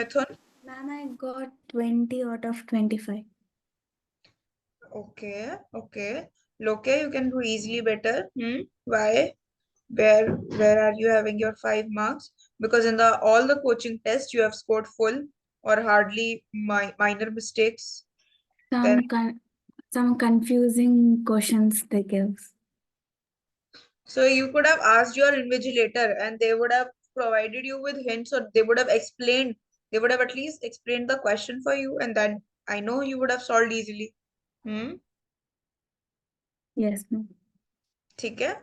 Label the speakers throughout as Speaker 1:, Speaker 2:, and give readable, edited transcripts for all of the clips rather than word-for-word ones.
Speaker 1: Mithun?
Speaker 2: Ma'am, I got 20 out of 25.
Speaker 1: Okay, okay. Loke, you can do easily better. Why? Where are you having your 5 marks? Because in the all the coaching tests you have scored full or hardly minor mistakes. Then
Speaker 2: Some confusing questions they give.
Speaker 1: so you could have asked your invigilator and they would have provided you with hints or they would have explained, they would have at least explained the question for you and then I know you would have solved easily. Hmm.
Speaker 2: Yes, ma'am.
Speaker 1: ठीक है.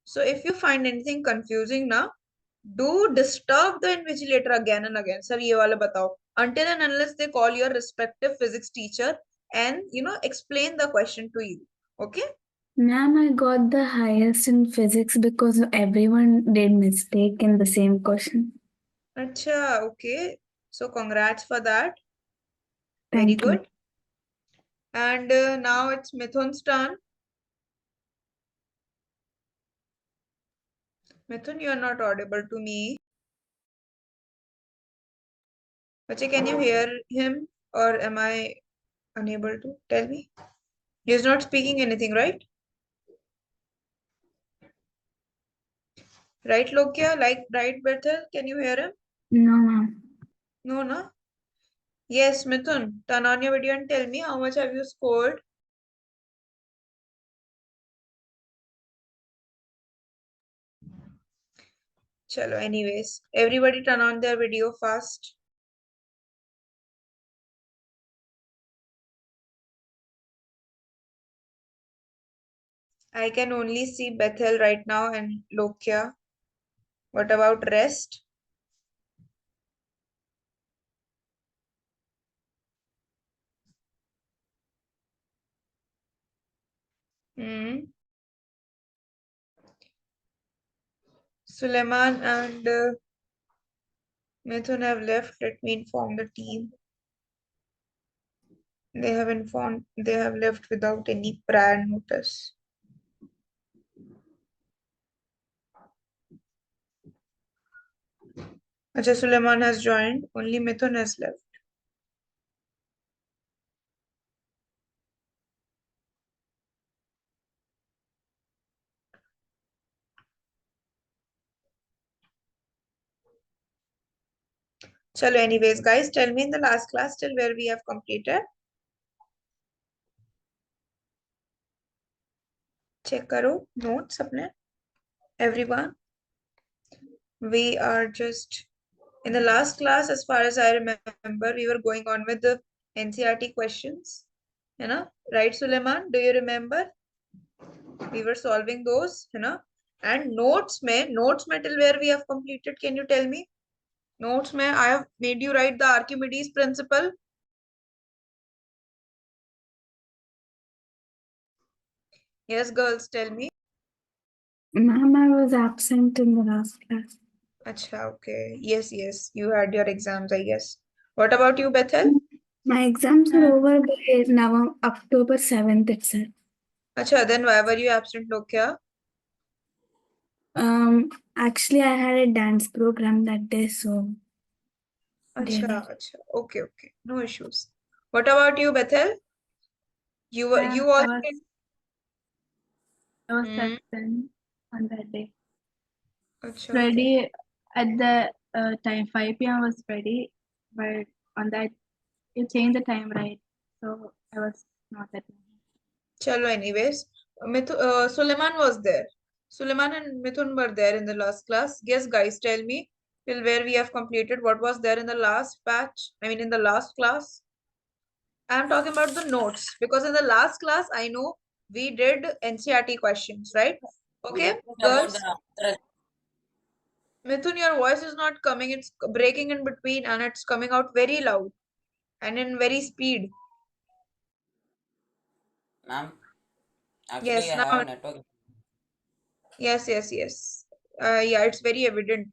Speaker 1: So if you find anything confusing now, do disturb the invigilator again and again. Sir, ये वाला बताओ. Until and unless they call your respective physics teacher and explain the question to you. Okay?
Speaker 2: Ma'am, I got the highest in physics because everyone did mistake in the same question.
Speaker 1: Acha, okay. So congrats for that. Very
Speaker 2: Thank you.
Speaker 1: good. And now it's Mithun's turn. Mithun, you are not audible to me. Bache, can you hear him or am I unable to? Tell me. He is not speaking anything, right? Right, Lokya? Like, right, Bethel? Can you hear him?
Speaker 2: No, ma'am.
Speaker 1: No, no. Yes, Mithun, turn on your video and tell me how much have you scored? Chalo, anyways, everybody turn on their video fast. I can only see Bethel right now and Lokya. What about rest? Hmm. Suleiman and Mithun have left. Let me inform the team. They have informed. They have left without any prior notice. Acha, Suleiman has joined. Only Mithun has left. Chalo, anyways, guys, tell me in the last class till where we have completed. Check करो notes अपने. Everyone, we are just in the last class, as far as I remember, we were going on with the NCRT questions. You know, right, Suleiman? Do you remember? We were solving those, and notes में till where we have completed. Can you tell me? Notes में I have made you write the Archimedes principle. Yes, girls, tell me.
Speaker 2: Ma'am, I was absent in the last class.
Speaker 1: Acha, okay. Yes, yes. You had your exams, I guess. What about you, Bethel?
Speaker 2: My exams are over by November, October 7th itself.
Speaker 1: Acha, then why were you absent, Lokya?
Speaker 2: Actually, I had a dance program that day, so they
Speaker 1: Acha,
Speaker 2: left.
Speaker 1: acha. Okay, okay. No issues. What about you, Bethel? You were
Speaker 2: Ma'am,
Speaker 1: you also
Speaker 2: I was
Speaker 1: hmm.
Speaker 2: absent on that day.
Speaker 1: Acha, okay.
Speaker 2: Ready at the time 5 p.m. I was ready, but on that you changed the time, right? So I was not at home.
Speaker 1: Chalo, anyways. Suleiman was there. Suleiman and Mithun were there in the last class. Yes, guys, tell me till where we have completed. What was there in the last batch? I mean, in the last class. I'm talking about the notes because in the last class, I know we did NCRT questions, right?
Speaker 3: We
Speaker 1: Okay,
Speaker 3: discussed about
Speaker 1: girls.
Speaker 3: the
Speaker 1: Mithun, your voice is not coming. It's breaking in between and it's coming out very loud and in very speed.
Speaker 3: ma'am. Actually,
Speaker 1: Yes,
Speaker 3: I have
Speaker 1: now,
Speaker 3: a network.
Speaker 1: yes, yes, yes. Yeah, it's very evident.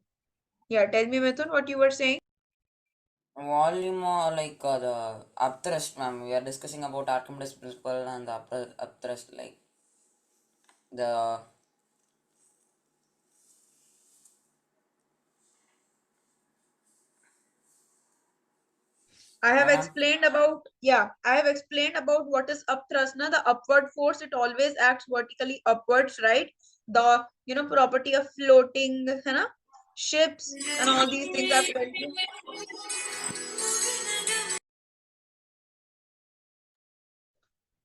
Speaker 1: Yeah, tell me, Mithun, what you were saying.
Speaker 3: Volume or like the upthrust, ma'am. We are discussing about Archimedes principle and the upthrust, like the
Speaker 1: I have
Speaker 3: Ma'am?
Speaker 1: explained about, yeah, I have explained about what is upthrust. Now, the upward force, it always acts vertically upwards, right? The, property of floating, ships and all these things I've told you.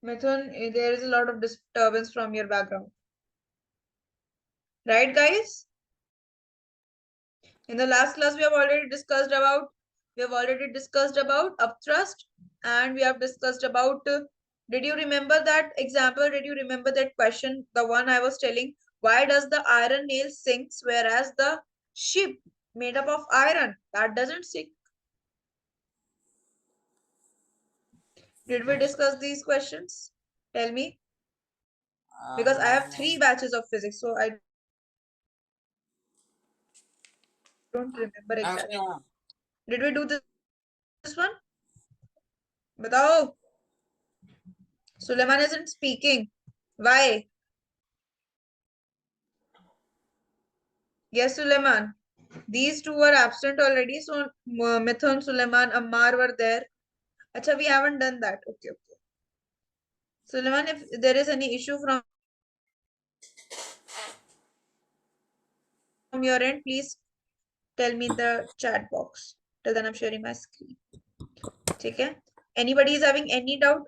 Speaker 1: Mithun, there is a lot of disturbance from your background. Right, guys? In the last class, we have already discussed about upthrust, and we have discussed about, did you remember that example? Did you remember that question? The one I was telling, why does the iron nail sinks whereas the ship made up of iron, that doesn't sink? Did we discuss these questions? Tell me, because I have
Speaker 3: Ma'am,
Speaker 1: 3 batches of physics, so I don't remember
Speaker 3: ma'am,
Speaker 1: exactly.
Speaker 3: ma'am.
Speaker 1: Did we do this one? Batao. Suleiman isn't speaking. Why? Yes, Suleiman. These two were absent already. So Mithun, Suleiman, Ammar were there. Acha, we haven't done that. Okay, okay. Suleiman, if there is any issue from your end, please tell me in the chat box. Till then, I'm sharing my screen. Okay? Anybody is having any doubt?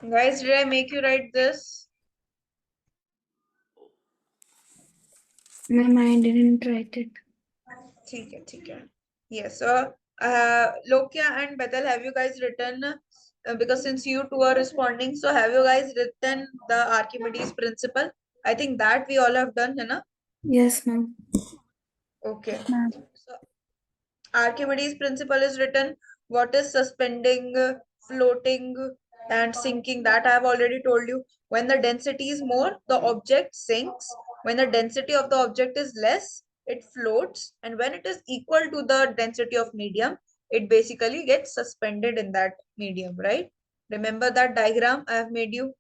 Speaker 1: Guys, did I make you write this?
Speaker 2: Ma'am, I didn't write it.
Speaker 1: ठीक है. Yes, so Lokia and Bethel, have you guys written, because since you two are responding, so have you guys written the Archimedes principle? I think that we all have done, है ना?
Speaker 2: Yes, ma'am.
Speaker 1: Okay.
Speaker 2: Ma'am.
Speaker 1: So Archimedes principle is written. What is suspending, floating, and sinking? That I have already told you. When the density is more, the object sinks. When the density of the object is less, it floats. And when it is equal to the density of medium, it basically gets suspended in that medium, right? Remember that diagram I have made you?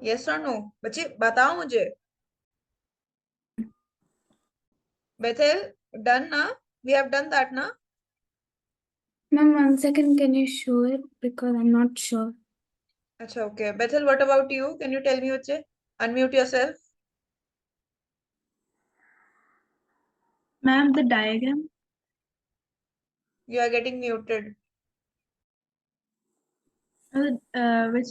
Speaker 1: Yes or no? बच्चे बताओ मुझे. Bethel, done na? We have done that na?
Speaker 2: Ma'am, 1 second, can you show it? Because I'm not sure.
Speaker 1: Acha, okay. Bethel, what about you? Can you tell me, Uche? Unmute yourself.
Speaker 2: Ma'am, the diagram.
Speaker 1: You are getting muted.
Speaker 2: Which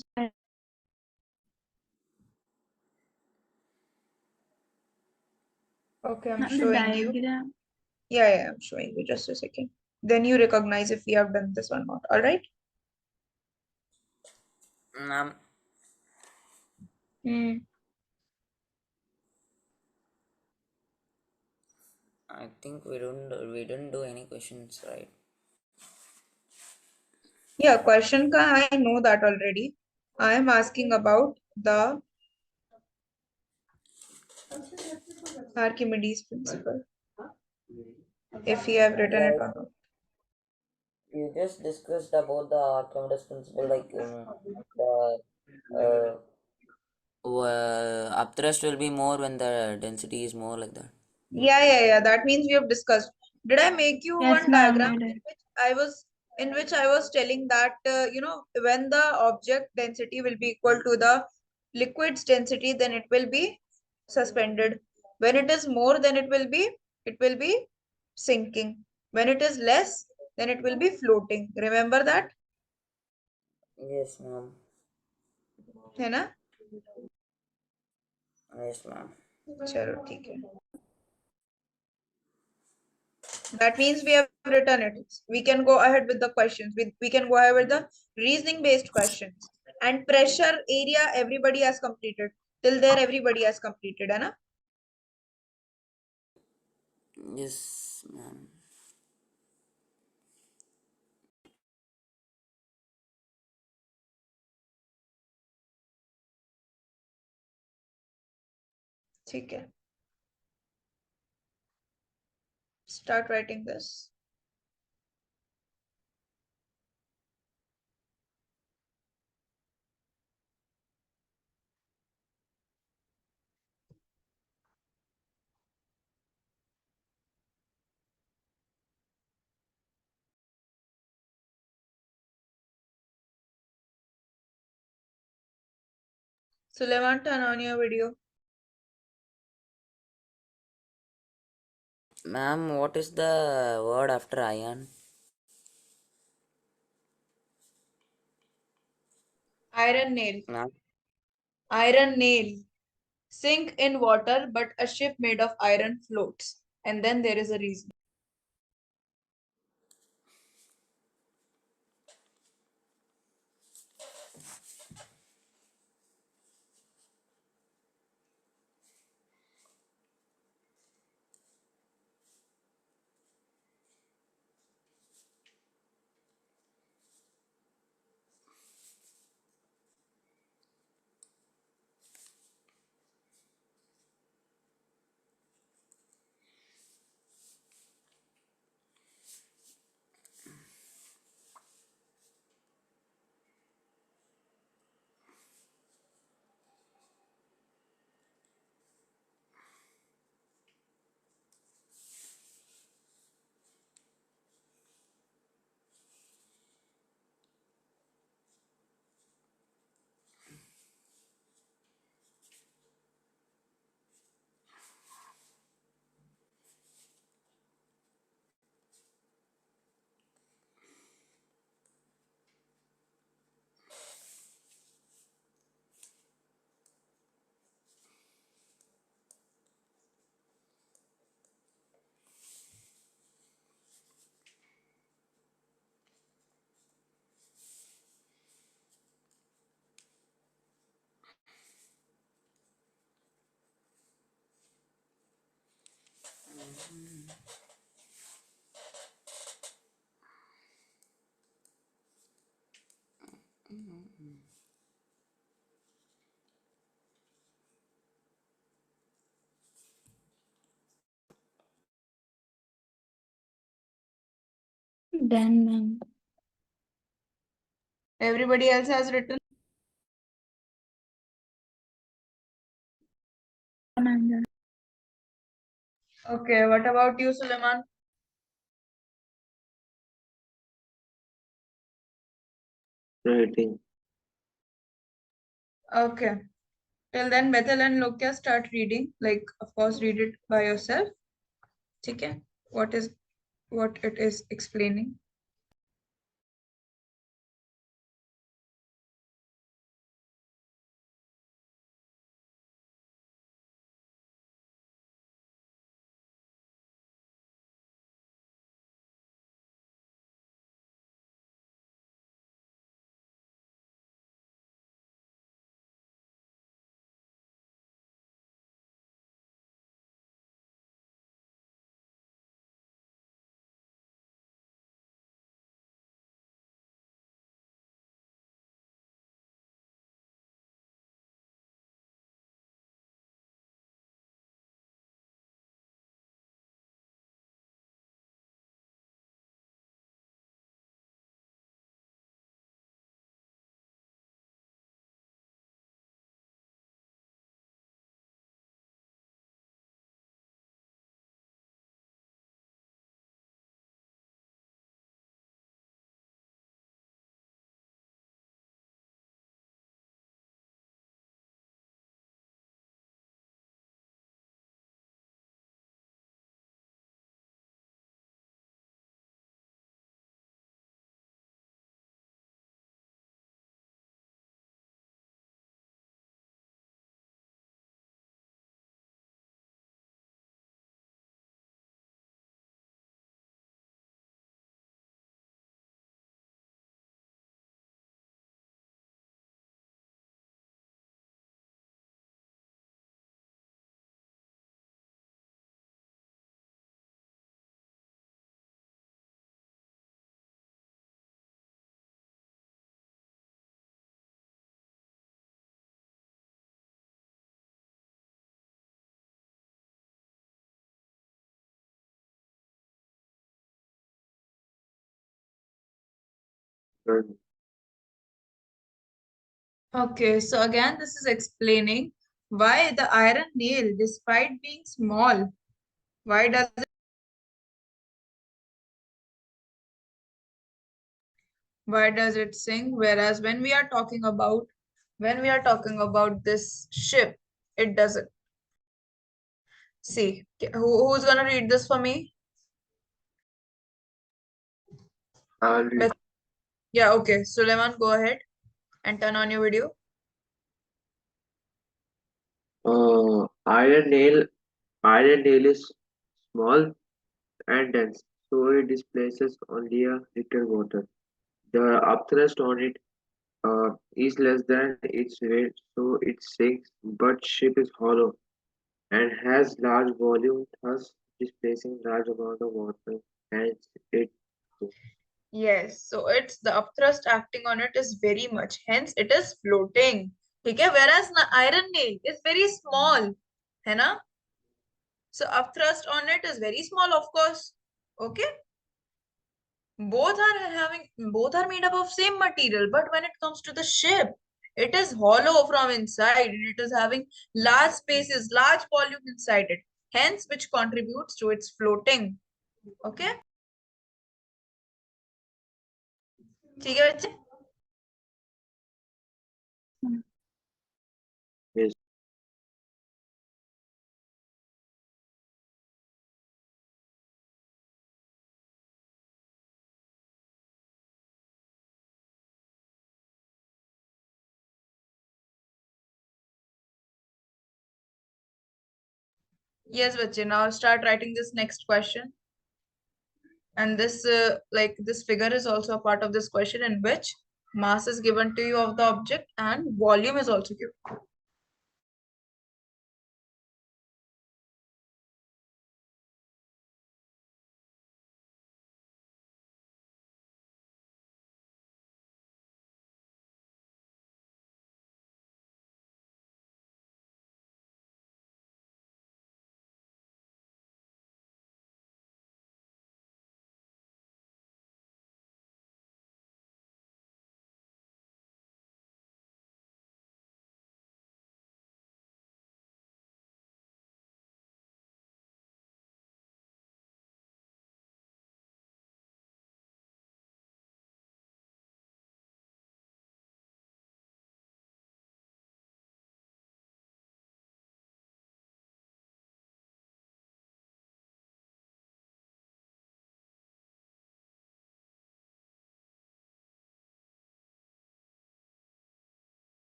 Speaker 1: Okay, I'm
Speaker 2: ma'am, the
Speaker 1: showing you.
Speaker 2: diagram.
Speaker 1: Yeah, I'm showing you. Just a second. Then you recognize if we have done this or not. All right?
Speaker 3: Ma'am,
Speaker 1: Hmm.
Speaker 3: I think we didn't do any questions, right?
Speaker 1: Yeah, question ka I know that already. I am asking about the Archimedes principle. If you have written it
Speaker 3: Like
Speaker 1: or not.
Speaker 3: you just discussed about the Archimedes principle, like the uh, upthrust will be more when the density is more, like that.
Speaker 1: Yeah. That means we have discussed. Did I make you
Speaker 2: Yes,
Speaker 1: one
Speaker 2: ma'am,
Speaker 1: diagram
Speaker 2: you
Speaker 1: in
Speaker 2: did.
Speaker 1: which I was in which I was telling that, when the object density will be equal to the liquid's density, then it will be suspended. When it is more, then it will be sinking. When it is less, then it will be floating. Remember that?
Speaker 3: Yes, ma'am.
Speaker 1: है ना?
Speaker 3: Yes, ma'am.
Speaker 1: चलो ठीक है. That means we have written it. We can go ahead with the questions. We can go ahead with the reasoning based questions. And pressure area, everybody has completed. Till there, everybody has completed, है ना?
Speaker 3: Yes, ma'am.
Speaker 1: ठीक है. Start writing this. Suleiman, turn on your video.
Speaker 3: Ma'am, what is the word after iron?
Speaker 1: Iron nail.
Speaker 3: Ma'am,
Speaker 1: Iron nail. Sink in water, but a ship made of iron floats. And then there is a reason.
Speaker 2: Done, ma'am.
Speaker 1: Everybody else has written.
Speaker 2: I'm done.
Speaker 1: Okay, what about you, Suleiman?
Speaker 4: Writing.
Speaker 1: Okay. Till then, Bethel and Lokia start reading. Like, of course, read it by yourself. Okay. What it is explaining.
Speaker 4: Learn.
Speaker 1: Okay, so again, this is explaining why the iron nail, despite being small, why does it sink? Whereas when we are talking about this ship, it doesn't. See, who's gonna read this for me?
Speaker 4: I'll read.
Speaker 1: Yeah, okay. Suleiman, go ahead and turn on your video.
Speaker 4: Iron nail. Iron nail is small and dense, so it displaces only a little water. The upthrust on it is less than its weight, so it sinks. But ship is hollow and has large volume, thus displacing large amount of water. Hence, it sinks.
Speaker 1: Yes, so it's the upthrust acting on it is very much, hence it is floating. Okay, whereas the iron nail is very small, है ना? So upthrust on it is very small, of course. Okay, both are made up of same material, but when it comes to the ship, it is hollow from inside and it is having large spaces, large volume inside it, hence which contributes to its floating. Okay, ठीक है बच्चे?
Speaker 4: Yes.
Speaker 1: Yes, बच्चे, now start writing this next question. And this like this figure is also a part of this question, in which mass is given to you of the object and volume is also given.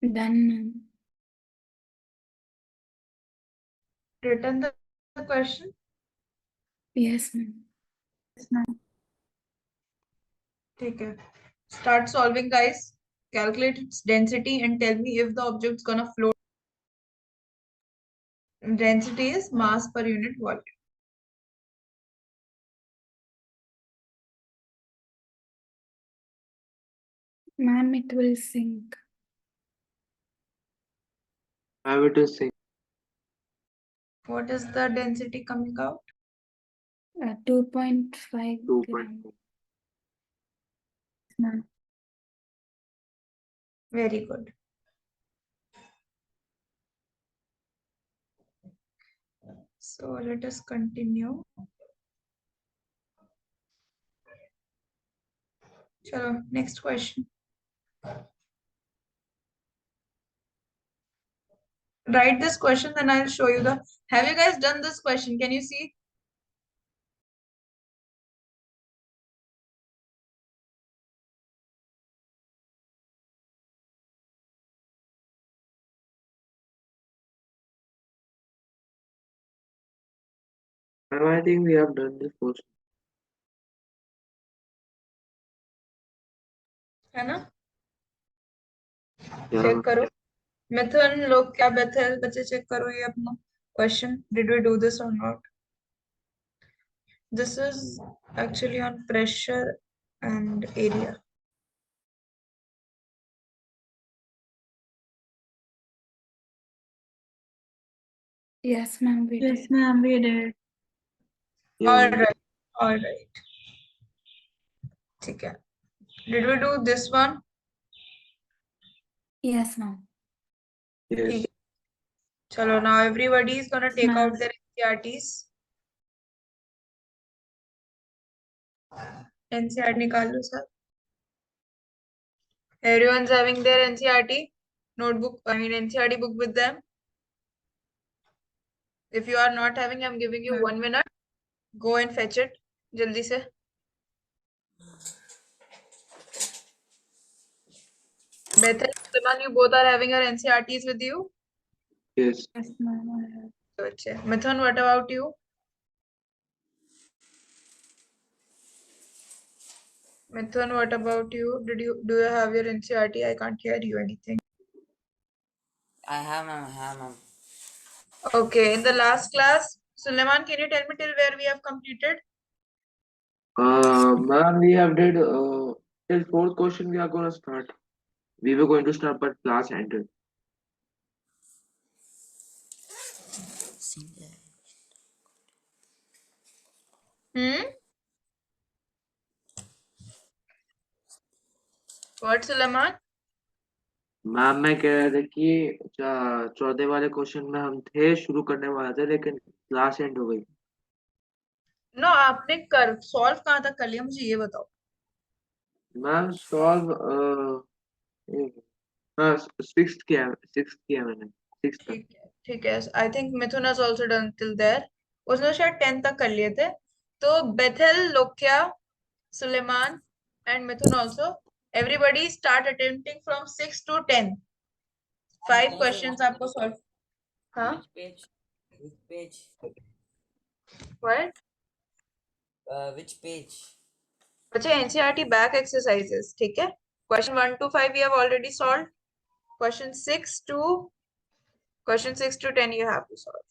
Speaker 2: Done, ma'am.
Speaker 1: Written the question.
Speaker 2: Yes, ma'am. Yes, ma'am.
Speaker 1: Okay, start solving, guys. Calculate its density and tell me if the object's gonna float. Density is mass per unit volume.
Speaker 2: Ma'am, it will sink.
Speaker 4: I will just sink.
Speaker 1: What is the density coming out?
Speaker 2: 2.5
Speaker 4: 2.4.
Speaker 2: grams. Ma'am.
Speaker 1: Very good. So let us continue. Chalo, next question. Write this question, then I'll show you the. Have you guys done this question? Can you see?
Speaker 4: And I think we have done this question.
Speaker 1: है ना? Check करो मिथुन लोग क्या बेथल बच्चे check करो ये अपना question did we do this और not this is actually on pressure and area
Speaker 2: Yes, ma'am, we
Speaker 5: Yes,
Speaker 2: did.
Speaker 5: ma'am, we did.
Speaker 1: all right ठीक है did we do this one
Speaker 2: Yes, ma'am.
Speaker 4: Yes.
Speaker 1: ठीक है चलो now everybody is gonna take
Speaker 5: Ma'am.
Speaker 1: out their NCRTs NCRT निकाल लो sir everyone's having their NCRT notebook I mean NCRT book with them if you are not having I'm giving you 1 minute go and fetch it jaldi se Bethel and Suleiman, you both are having your NCRTs with you
Speaker 4: Yes.
Speaker 2: Yes, ma'am, I have.
Speaker 1: तो अच्छे Mithun what about you Mithun what about you do you have your NCRT I can't hear you anything
Speaker 3: I have, ma'am.
Speaker 1: okay in the last class Suleiman can you tell me till where we have completed
Speaker 4: Ma'am, we have did till fourth question we are gonna start. We were going to start, but class ended.
Speaker 1: what Suleiman
Speaker 4: ma'am मैं कह रहा था कि चौदह वाले question में हम थे शुरू करने वाले थे लेकिन क्लास एंड हो गई
Speaker 1: no आपने कर सॉल्व कहाँ तक कर लिया मुझे ये बताओ
Speaker 4: मैम सॉल्व हाँ सिक्स किया मैंने सिक्स तक
Speaker 1: ठीक है I think Mithun has also done till there उसने शायद 10 तक कर लिए थे तो बेथल लोक्या Suleman and Mithun also everybody start attempting from 6 to 10
Speaker 3: Ma'am,
Speaker 1: 5
Speaker 3: can you say
Speaker 1: questions आपको सॉल्व हाँ
Speaker 3: which page? Which page?
Speaker 1: What
Speaker 3: Which page?
Speaker 1: बच्चे एनसीईआरटी बैक एक्सरसाइजेस ठीक है question 1 to 5 we have already solved question 6 to 10 you have to solve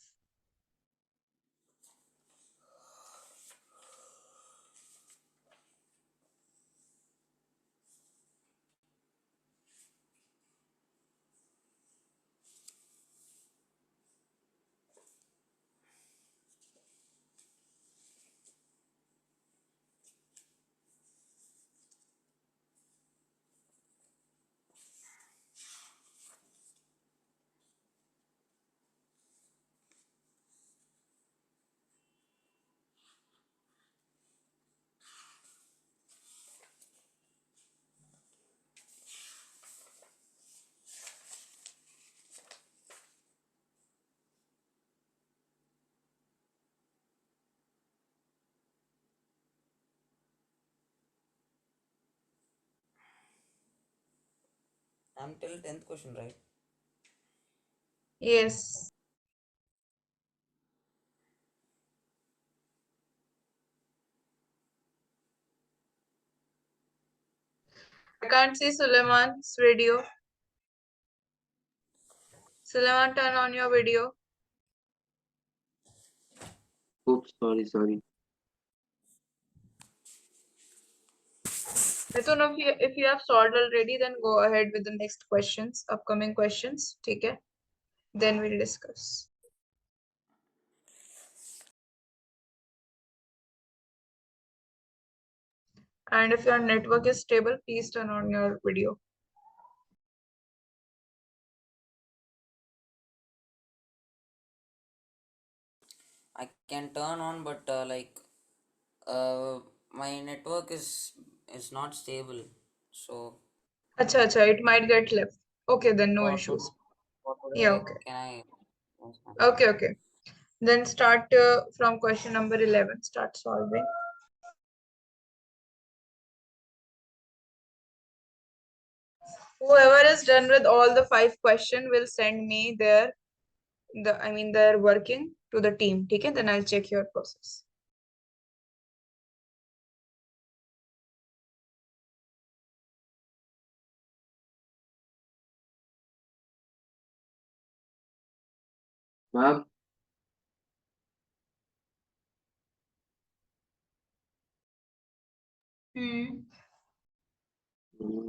Speaker 3: I'm till 10th question, right?
Speaker 1: yes I can't see Suleiman's video Suleiman turn on your video
Speaker 4: oops sorry
Speaker 1: Mithun, if you have solved already, then go ahead with the next questions, upcoming questions. Okay? Then we'll discuss. And if your network is stable, please turn on your video.
Speaker 3: I can turn on, but my network is not stable. So
Speaker 1: Acha, it might get left. Okay, then no
Speaker 3: for
Speaker 1: issues.
Speaker 3: for
Speaker 1: Yeah,
Speaker 3: today,
Speaker 1: okay.
Speaker 3: can I? Yes, ma'am.
Speaker 1: Okay. Then start from question number 11. Start solving. Whoever is done with all the 5 questions will send me their working to the team. Okay? Then I'll check your process.
Speaker 4: Ma'am,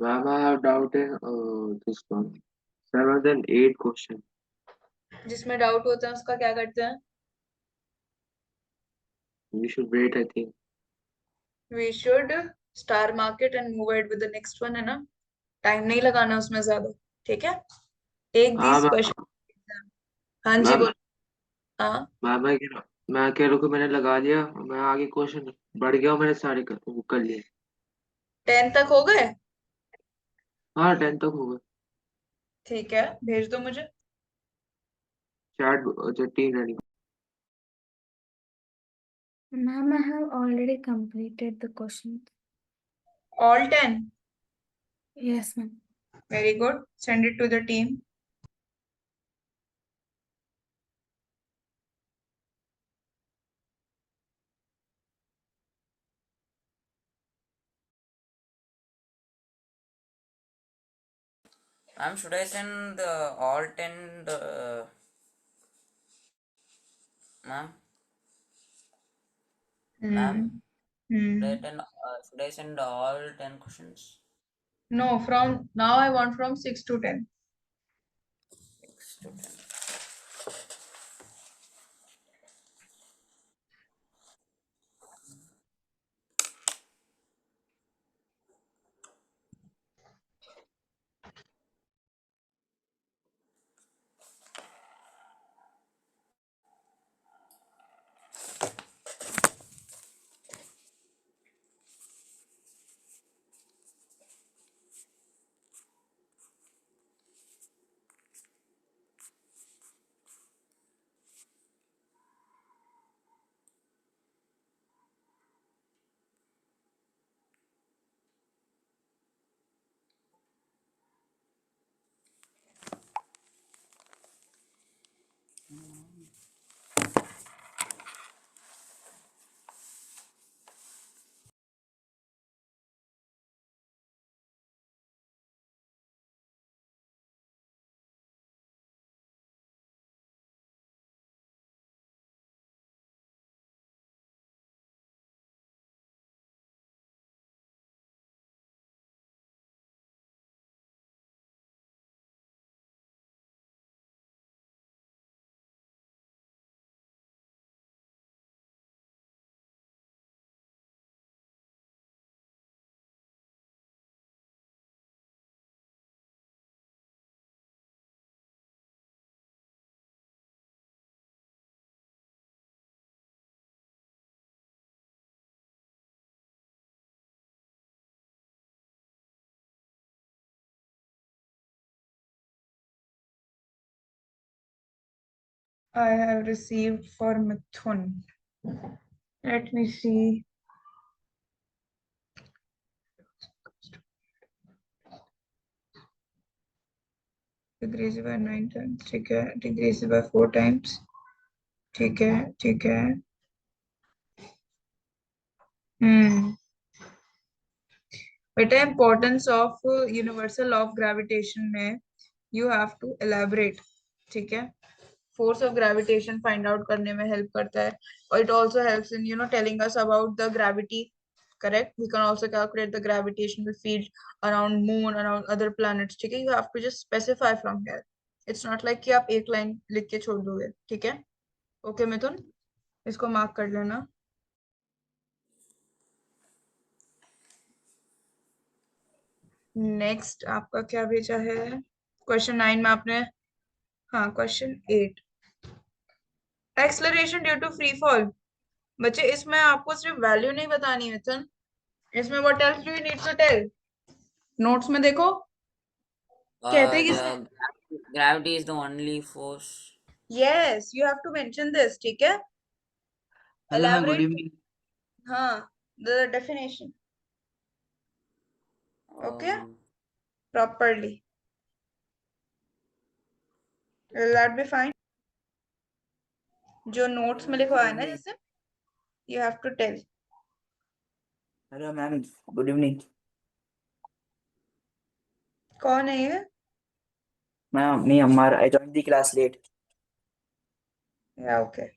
Speaker 4: ma'am, I have doubt in this one. 7 and 8 question.
Speaker 1: जिसमें doubt होता है उसका क्या करते हैं?
Speaker 4: We should wait, I think.
Speaker 1: We should star mark it and move ahead with the next one, है ना? Time नहीं लगाना उसमें ज्यादा, ठीक है? टेक
Speaker 4: हाँ
Speaker 1: दीज
Speaker 4: मैम,
Speaker 1: क्वेश्चन। हाँ जी
Speaker 4: मैम,
Speaker 1: बोलो। हाँ,
Speaker 4: मैं कह रहा हूँ कि मैंने लगा लिया, मैं आगे क्वेश्चन बढ़ गया, मैंने सारे वो कर लिए।
Speaker 1: 10 तक हो गए?
Speaker 4: हाँ 10 तक होगा।
Speaker 1: ठीक है, भेज दो मुझे।
Speaker 4: चैट अच्छा team ready.
Speaker 2: Ma'am, I have already completed the questions.
Speaker 1: All 10?
Speaker 2: Yes, ma'am.
Speaker 1: Very good. Send it to the team.
Speaker 3: Ma'am, should I send all 10 ma'am? Ma'am, should I send all 10 questions?
Speaker 1: No, from now I want from 6 to 10.
Speaker 3: 6 to 10.
Speaker 1: I have received for Mithun. Let me see. Decrease by 9 times. ठीक है. Decrease by 4 times. ठीक है, ठीक है. बेटा importance of universal law of gravitation में you have to elaborate, ठीक है? Force of gravitation find out करने में हेल्प करता है, और it also helps in telling us about the gravity, correct? We can also calculate the gravitational field around moon, around other planets, ठीक है? You have to just specify from here. It's not like कि आप एक line लिख के छोड़ दोगे, ठीक है? ओके मिथुन, इसको मार्क कर लेना. नेक्स्ट आपका क्या भेजा है? क्वेश्चन 9 में आपने, हाँ question 8, acceleration due to free fall. बच्चे इसमें आपको सिर्फ वैल्यू नहीं बतानी है मिथुन, इसमें what else do you need to tell? Notes में देखो कहते हैं किसने.
Speaker 3: The gravity is the only force.
Speaker 1: Yes, you have to mention this, ठीक है?
Speaker 5: Hello ma'am, good
Speaker 1: elaborate.
Speaker 5: Evening.
Speaker 1: हाँ, the definition. Okay,
Speaker 3: Um,
Speaker 1: properly. Will that be fine? जो notes में लिखवाया है ना, जैसे you have to tell.
Speaker 5: Hello ma'am, good evening.
Speaker 1: कौन है ये?
Speaker 5: Ma'am, me Ammar. I joined the class late.
Speaker 1: Yeah, okay.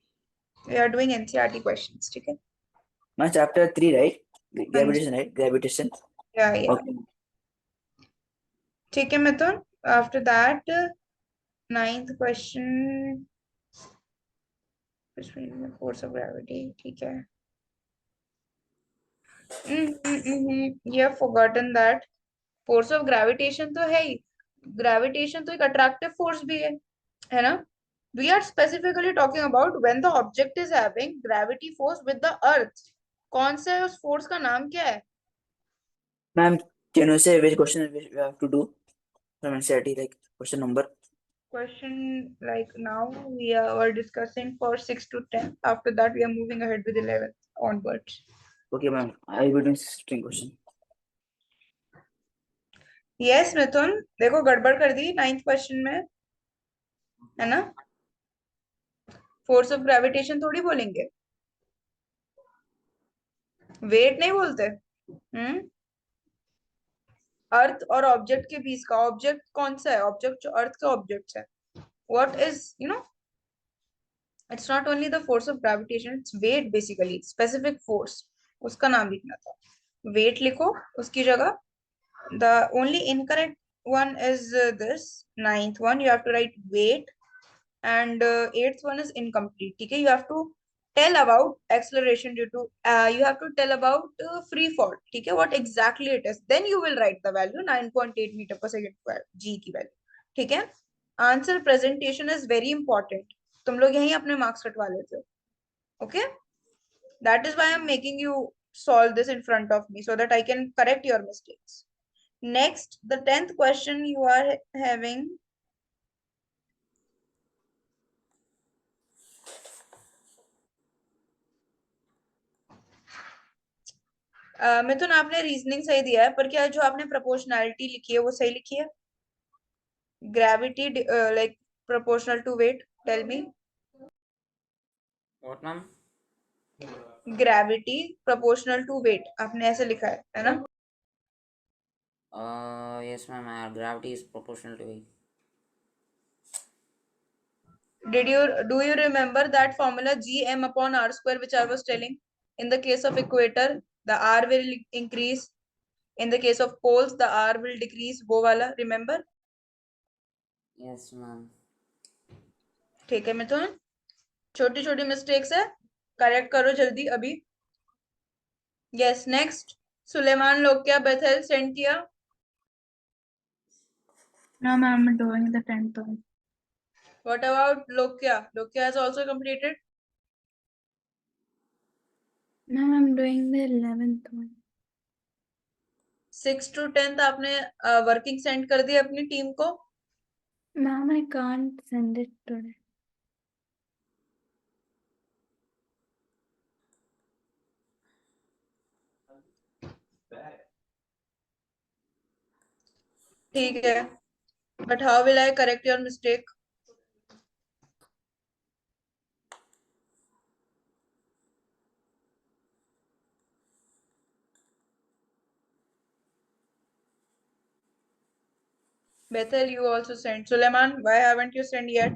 Speaker 1: We are doing NCERT questions, okay?
Speaker 5: My chapter 3, right?
Speaker 1: हाँ
Speaker 5: Gravitation, right? Gravitation.
Speaker 1: Yeah, yeah.
Speaker 5: Okay.
Speaker 1: ठीक है मिथुन. After that, 9th question. Force of gravity. ठीक है. You have forgotten that. Force of gravitation तो है ही. Gravitation तो एक attractive force भी है ना? We are specifically talking about when the object is having gravity force with the earth. कौन सा है उस force का नाम क्या है?
Speaker 5: Ma'am, can you say which question we have to do from NCERT, like question number?
Speaker 1: Question like now we are discussing for 6 to 10. After that we are moving ahead with 11th onwards.
Speaker 5: Okay, ma'am. I will do 16 question.
Speaker 1: Yes, मिथुन देखो गड़बड़ कर दी 9th question में है ना. Force of gravitation थोड़ी बोलेंगे, wait नहीं बोलते. अर्थ और ऑब्जेक्ट के बीच का ऑब्जेक्ट कौन सा है? ऑब्जेक्ट जो अर्थ का ऑब्जेक्ट है. What is it's not only the force of gravitation, it's weight basically, specific force. उसका नाम लिखना था. weight लिखो उसकी जगह. The only incorrect one is this 9th one. You have to write weight, and 8th one is incomplete. ठीक है. You have to tell about acceleration due to you have to tell about free fall. ठीक है. What exactly it is, then you will write the value 9.8 meter per second square g की value. ठीक है. Answer presentation is very important. तुम लोग यहीं अपने marks कटवा लेते हो. Okay. That is why I am making you solve this in front of me so that I can correct your mistakes. Next, the 10th question you are having. मिथुन आपने reasoning सही दिया है, पर क्या जो आपने प्रोपोर्शनैलिटी लिखी है वो सही लिखी है? Gravity like proportional to weight. Tell me.
Speaker 3: What, ma'am?
Speaker 1: Gravity proportional to weight आपने ऐसे लिखा है ना?
Speaker 3: Yes, ma'am. Gravity is proportional to weight.
Speaker 1: Do you remember that formula gm upon r square which I was telling? In the case of equator, the r will increase. In the case of poles, the r will decrease. वो वाला remember?
Speaker 3: Yes, ma'am.
Speaker 1: ठीक है मिथुन, छोटी छोटी mistakes है, correct करो जल्दी अभी. यस. नेक्स्ट, सुलेमान लोग क्या बेथेल सेंड किया?
Speaker 2: No, ma'am, I'm doing the 10th one.
Speaker 1: What about Lokya? Lokya has also completed.
Speaker 2: Ma'am, I'm doing the 11th one.
Speaker 1: 6 to 10th आपने वर्किंग सेंड कर दी अपनी टीम को?
Speaker 2: Ma'am, I can't send it today.
Speaker 1: ठीक है, but how will I correct your mistake? Bethel, you also sent. Suleiman, why haven't you sent yet?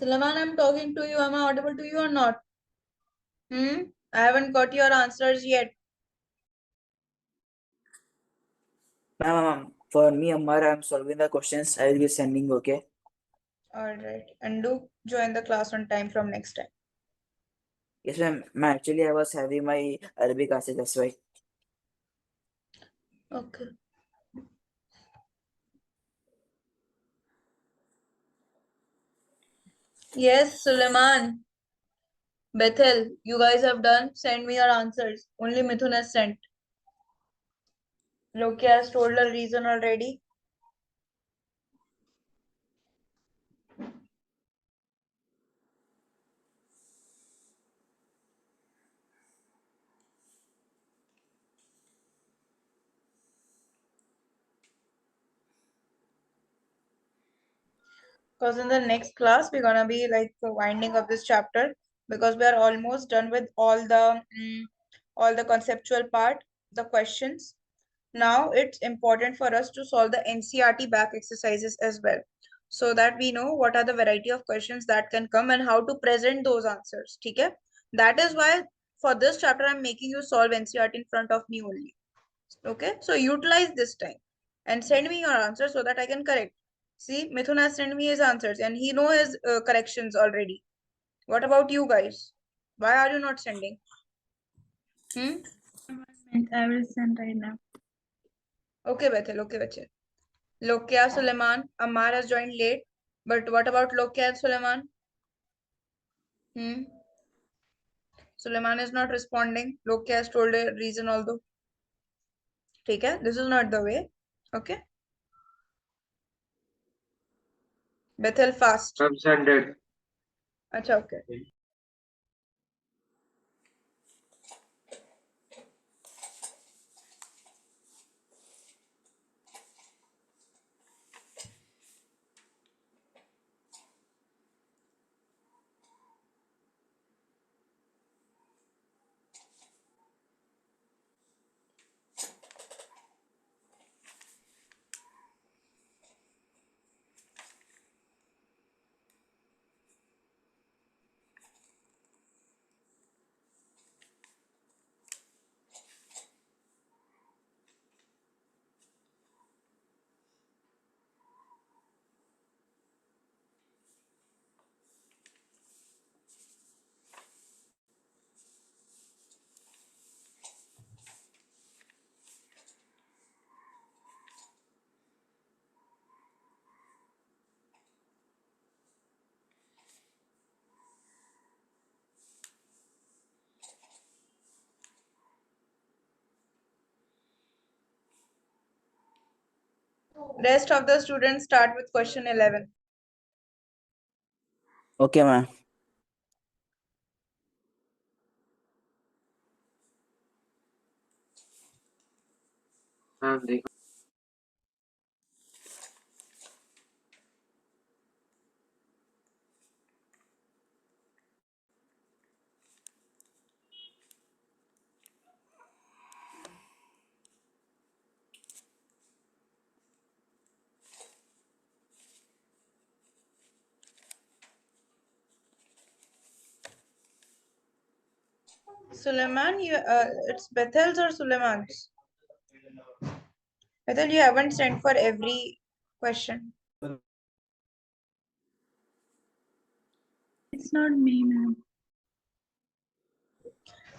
Speaker 1: Suleiman, I'm talking to you. Am I audible to you or not? I haven't got your answers yet.
Speaker 5: Ma'am, for me, Amar, I'm solving the questions. I will be sending, okay?
Speaker 1: All right. And do join the class on time from next time.
Speaker 5: Yes, ma'am. Ma'am, actually, I was having my Arabic classes, that's why.
Speaker 1: Okay. Yes, Suleiman. Bethel, you guys have done. Send me your answers. Only Mithun has sent. Loki has told the reason already. because in the next class we're gonna be like winding up this chapter, because we are almost done with all the conceptual part, the questions. Now it's important for us to solve the NCRT back exercises as well, so that we know what are the variety of questions that can come and how to present those answers. Okay, that is why for this chapter I'm making you solve NCRT in front of me only. Okay, so utilize this time and send me your answer so that I can correct. See, Mithun has sent me his answers and he know his corrections already. What about you guys? Why are you not sending? Hmm?
Speaker 2: I will send right now.
Speaker 1: Okay, Bethel. Okay, Bethel. Lokia Suleiman. Ammar has joined late. But what about Lokia and Suleiman? Hmm? Suleiman is not responding. Lokia has told a reason although. Okay, this is not the way. Okay. Bethel fast.
Speaker 4: I'm sended.
Speaker 1: Acha, okay. Rest of the students start with question 11.
Speaker 5: Okay, ma'am.
Speaker 4: I'm the
Speaker 1: Suleiman, it's Bethel's or Suleiman's? Bethel, you haven't sent for every question.
Speaker 2: It's not me, ma'am.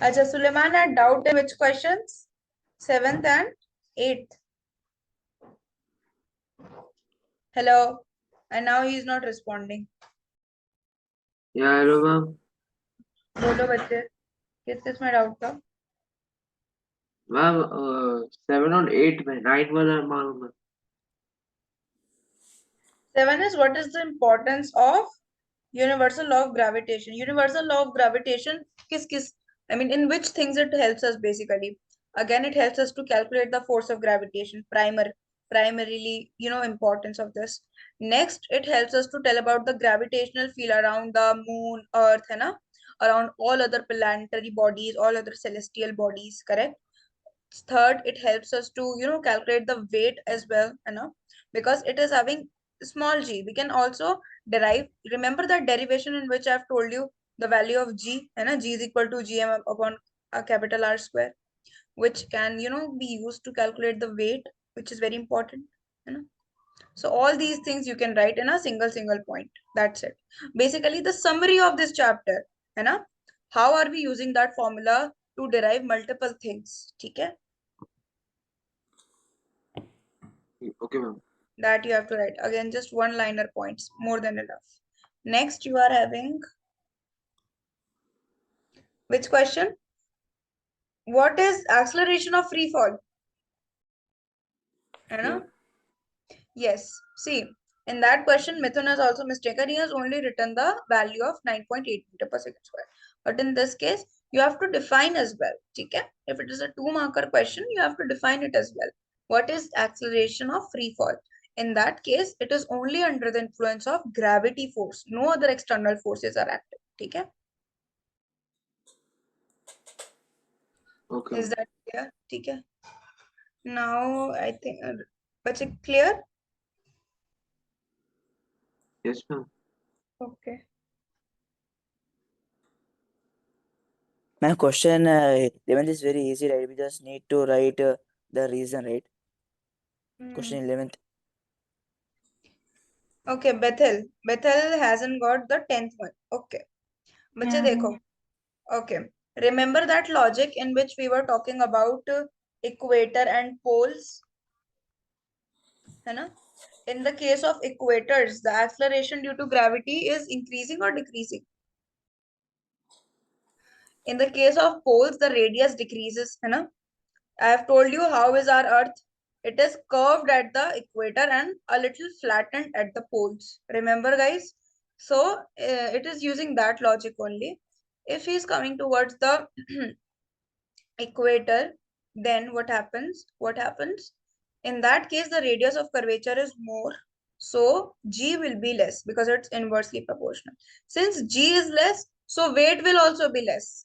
Speaker 1: Acha, Suleiman had doubt in which questions? 7th and 8th. Hello. And now he is not responding.
Speaker 4: yeah, hello, ma'am.
Speaker 1: बोलो बच्चे किस में doubt था?
Speaker 4: Ma'am, 7 और 8 में 9 वाला मालूम है.
Speaker 1: 7 is what is the importance of universal law of gravitation. Universal law of gravitation किस I mean in which things it helps us basically. Again, it helps us to calculate the force of gravitation. Primarily, importance of this. Next, it helps us to tell about the gravitational field around the moon, earth, around all other planetary bodies, all other celestial bodies, correct? Third, it helps us to calculate the weight as well, because it is having small g. We can also derive, remember that derivation in which I've told you the value of g, g is equal to gm upon a capital R square, which can be used to calculate the weight, which is very important. So all these things you can write in a single point. That's it. Basically the summary of this chapter, how are we using that formula to derive multiple things. Okay,
Speaker 4: Okay, ma'am.
Speaker 1: that you have to write again, just one liner points, more than enough. Next you are having which question? What is acceleration of free fall?
Speaker 4: Yeah.
Speaker 1: Yes, see, in that question Mithun has also mistaken. He has only written the value of 9.8 meter per second square, but in this case you have to define as well. Okay, if it is a 2 marker question, you have to define it as well. What is acceleration of free fall? In that case, it is only under the influence of gravity force. No other external forces are active. Okay?
Speaker 4: Okay.
Speaker 1: Is that clear? Okay. Now, I think, but it clear?
Speaker 4: Yes, ma'am.
Speaker 1: Okay.
Speaker 5: My question 11th is very easy, right? We just need to write the reason, right? Question 11th.
Speaker 1: Okay, Bethel. Bethel hasn't got the 10th one. Okay. बच्चे
Speaker 2: Yeah.
Speaker 1: देखो. Okay. Remember that logic in which we were talking about equator and poles? है ना? In the case of equators, the acceleration due to gravity is increasing or decreasing? In the case of poles, the radius decreases. है ना? I have told you how is our Earth. It is curved at the equator and a little flattened at the poles. Remember, guys? So it is using that logic only. If he is coming towards the equator, then what happens? What happens? In that case, the radius of curvature is more. So G will be less because it's inversely proportional. Since G is less, so weight will also be less.